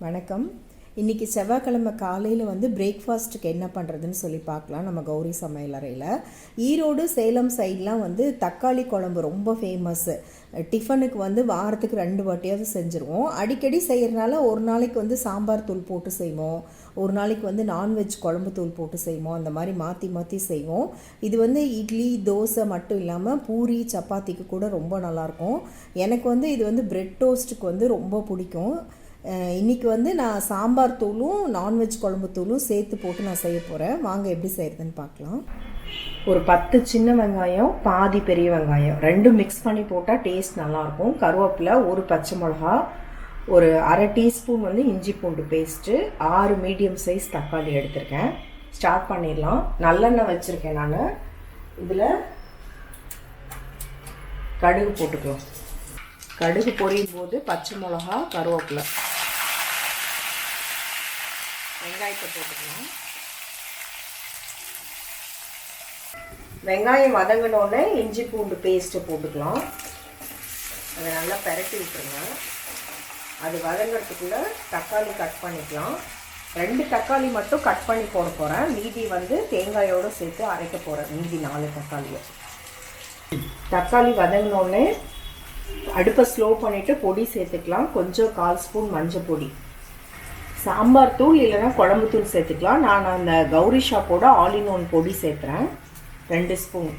வணக்கம். இன்றைக்கி செவ்வாய்க்கிழமை காலையில் வந்து பிரேக்ஃபாஸ்ட்டுக்கு என்ன பண்ணுறதுன்னு சொல்லி பார்க்கலாம். நம்ம கௌரி சமையலறையில் ஈரோடு சேலம் சைட்லாம் வந்து தக்காளி குழம்பு ரொம்ப ஃபேமஸ்ஸு. டிஃபனுக்கு வந்து வாரத்துக்கு 2 வாட்டியாவது செஞ்சுருவோம். அடிக்கடி செய்கிறனால ஒரு நாளைக்கு வந்து சாம்பார் தூள் போட்டு செய்வோம், ஒரு நாளைக்கு வந்து நான்வெஜ் குழம்பு தூள் போட்டு செய்வோம். அந்த மாதிரி மாற்றி மாற்றி செய்வோம். இது வந்து இட்லி தோசை மட்டும் இல்லாமல் பூரி சப்பாத்திக்கு கூட ரொம்ப நல்லாயிருக்கும். எனக்கு வந்து இது வந்து பிரெட் டோஸ்ட்டுக்கு வந்து ரொம்ப பிடிக்கும். இன்றைக்கி வந்து நான் சாம்பார் தூளும் நான்வெஜ் குழம்பு தூளும் சேர்த்து போட்டு நான் செய்ய போகிறேன். வாங்க எப்படி செய்கிறதுன்னு பார்க்கலாம். ஒரு 10 சின்ன வெங்காயம், பாதி பெரிய வெங்காயம் ரெண்டும் மிக்ஸ் பண்ணி போட்டால் டேஸ்ட் நல்லாயிருக்கும். கருவேப்பிலை, ஒரு பச்சை மிளகா, ஒரு அரை டீஸ்பூன் வந்து இஞ்சி பூண்டு பேஸ்ட்டு, 6 மீடியம் சைஸ் தக்காளி எடுத்திருக்கேன். ஸ்டார்ட் பண்ணிடலாம். நல்லெண்ணெய் வச்சுருக்கேன் நான். இதில் கடுகு போட்டுக்கலாம். கடுகு பொரியும் போது பச்சை மிளகா, கருவேப்பிலை, வெங்காயத்தை போட்டுக்கலாம். வெங்காயம் வதங்கினோடனே இஞ்சி பூண்டு பேஸ்ட்டு போட்டுக்கலாம். அதை நல்லா பெரட்டி விட்டுருங்க. அது வதங்கிறதுக்குள்ளே தக்காளி கட் பண்ணிக்கலாம். 2 தக்காளி மட்டும் கட் பண்ணி போட போகிறேன். மீதி வந்து தேங்காயோடு சேர்த்து அரைக்க போகிறேன். மீதி 4 தக்காளியை. தக்காளி வதங்கினோடனே அடுப்பை ஸ்லோ பண்ணிவிட்டு பொடி சேர்த்துக்கலாம். கொஞ்சம் 1/4 ஸ்பூன் மஞ்சள் பொடி, சாம்பார் தூள் இல்லைன்னா குழம்பு தூள் சேர்த்துக்கலாம். நான் அந்த கௌரி ஷாப்போட ஆல் இன் ஒன் பொடி சேர்த்துறேன், 2 ஸ்பூன்.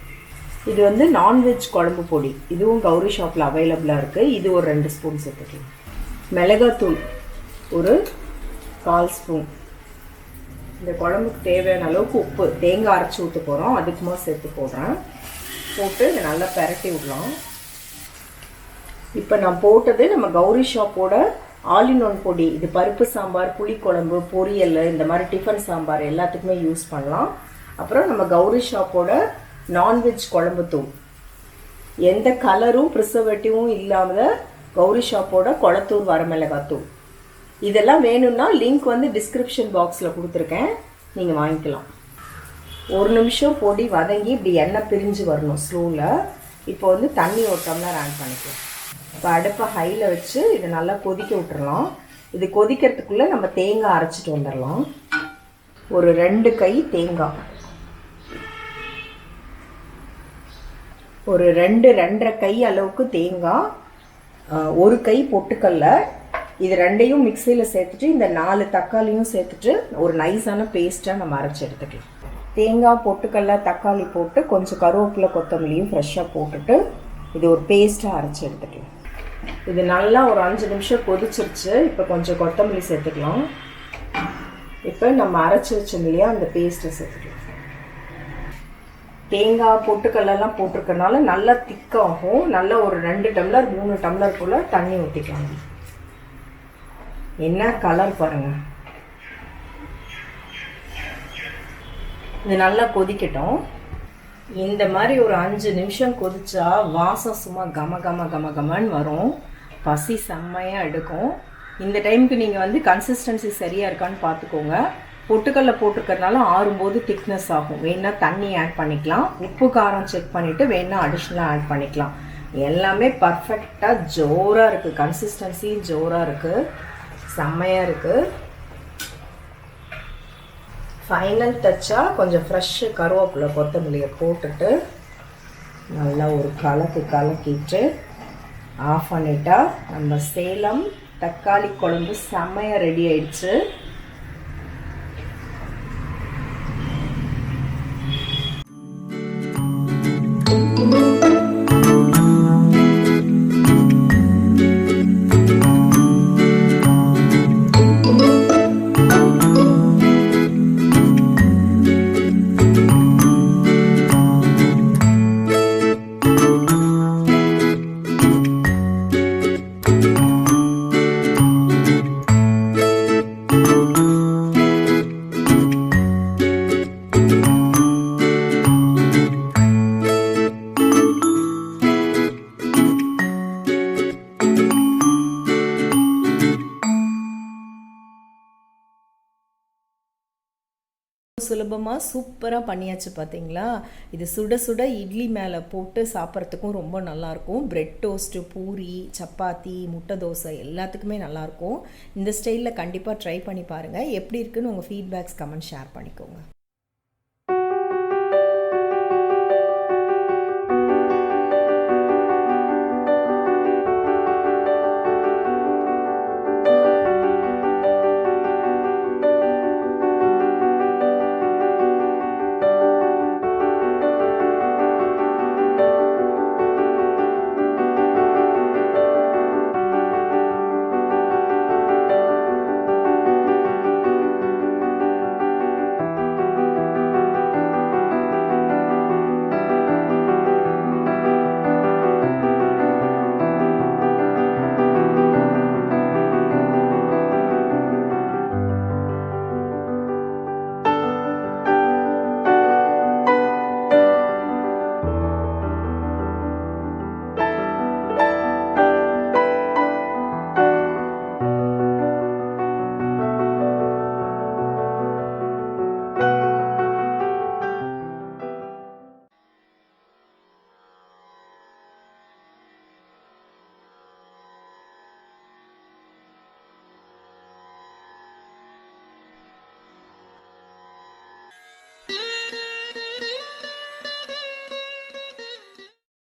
இது வந்து நான்வெஜ் குழம்பு பொடி, இதுவும் கௌரி ஷாப்பில் அவைலபிளாக இருக்குது. இது ஒரு 2 ஸ்பூன் சேர்த்துக்கலாம். மிளகாத்தூள் ஒரு 1/4 ஸ்பூன். இந்த குழம்புக்கு தேவையான அளவுக்கு உப்பு, தேங்காய் அரைச்சி ஊற்ற போகிறோம் அதுக்குமா சேர்த்து போடுறேன். போட்டு இதை நல்லா பெரட்டி விடலாம். இப்போ நான் போட்டது நம்ம கௌரி ஷாப்போட ஆல் இன் ஒன் பொடி. இது பருப்பு சாம்பார், புளிக்குழம்பு, பொரியல், இந்த மாதிரி டிஃபன் சாம்பார் எல்லாத்துக்குமே யூஸ் பண்ணலாம். அப்புறம் நம்ம கௌரி ஷாப்போட நான்வெஜ் குழம்பு தூள், எந்த கலரும் ப்ரிசர்வேட்டிவும் இல்லாமல் கௌரி ஷாப்போட கொளத்தூர் வரமிளகாத்தூள். இதெல்லாம் வேணும்னா லிங்க் வந்து டிஸ்கிரிப்ஷன் பாக்ஸில் கொடுத்துருக்கேன், நீங்கள் வாங்கிக்கலாம். 1 நிமிஷம் பொடி வதங்கி இப்படி எண்ணெய் பிரிஞ்சு வரணும் ஸ்லோவில். இப்போ வந்து தண்ணி ஒரு டம்ளர் ஆட் பண்ணிக்கலாம். இப்போ அடுப்பை ஹையில் வச்சு இதை நல்லா கொதிக்க விட்டுறலாம். இது கொதிக்கிறதுக்குள்ளே நம்ம தேங்காய் அரைச்சிட்டு வந்துடலாம். ஒரு 2 கை தேங்காய், ஒரு 2-2.5 கை அளவுக்கு தேங்காய், 1 கை பொட்டுக்கல்ல. இது 2ஐயும் மிக்சியில் சேர்த்துட்டு இந்த 4 தக்காளியும் சேர்த்துட்டு ஒரு நைஸான பேஸ்ட்டாக நம்ம அரைச்சி எடுத்துக்கலாம். தேங்காய், பொட்டுக்கல்ல, தக்காளி போட்டு கொஞ்சம் கருவேப்பிலை, கொத்தமல்லியும் ஃப்ரெஷ்ஷாக போட்டுட்டு இது ஒரு பேஸ்ட்டாக அரைச்சி எடுத்துக்கலாம். இது நல்லா ஒரு 5 நிமிஷம் கொதிச்சிருச்சு. இப்போ கொஞ்சம் கொத்தமல்லி சேர்த்துக்கலாம். இப்போ நம்ம அரைச்சி வச்சோம் இல்லையா, அந்த பேஸ்ட்டை சேர்த்துக்கலாம். தேங்காய், பொட்டுக்கல்லாம் போட்டிருக்கனால நல்லா திக்காகும். நல்லா ஒரு 2 டம்ளர் 3 டம்ளர் போல் தண்ணி ஊற்றிக்கலாம். என்ன கலர் பாருங்கள். இது நல்லா கொதிக்கட்டும். இந்த மாதிரி ஒரு 5 நிமிஷம் கொதிச்சா வாசம் சும்மா கம கம கம கமன்னு வரும். பசி செம்மையாக எடுக்கும். இந்த டைமுக்கு நீங்கள் வந்து கன்சிஸ்டன்சி சரியாக இருக்கான்னு பார்த்துக்கோங்க. பொட்டுக்கல்ல போட்டிருக்கறனால ஆறும்போது திக்னஸ் ஆகும். வேணா தண்ணி ஆட் பண்ணிக்கலாம். உப்பு காரம் செக் பண்ணிவிட்டு வேணா அடிஷ்னலாக ஆட் பண்ணிக்கலாம். எல்லாமே பர்ஃபெக்டாக ஜோராக இருக்குது. கன்சிஸ்டன்சி ஜோராக இருக்குது, செம்மையாக இருக்குது. ஃபைனல் டச்சாக கொஞ்சம் ஃப்ரெஷ்ஷு கருவேப்பிலை, கொத்தமல்லியை போட்டுட்டு நல்லா ஒரு கலக்கிட்டு ஆஃப் பண்ணிட்டா நம்ம சேலம் தக்காளி குழம்பு செம்மையாக ரெடி ஆயிடுச்சு. சுலபமாக சூப்பராக பண்ணியாச்சு பார்த்தீங்களா. இது சுட சுட இட்லி மேலே போட்டு சாப்பிட்றதுக்கும் ரொம்ப நல்லாயிருக்கும். பிரெட் டோஸ்ட்டு, பூரி, சப்பாத்தி, முட்டை தோசை எல்லாத்துக்குமே நல்லாயிருக்கும். இந்த ஸ்டைலில் கண்டிப்பாக ட்ரை பண்ணி பாருங்கள். எப்படி இருக்குன்னு உங்கள் ஃபீட்பேக்ஸ் கமெண்ட் ஷேர் பண்ணிக்கோங்க.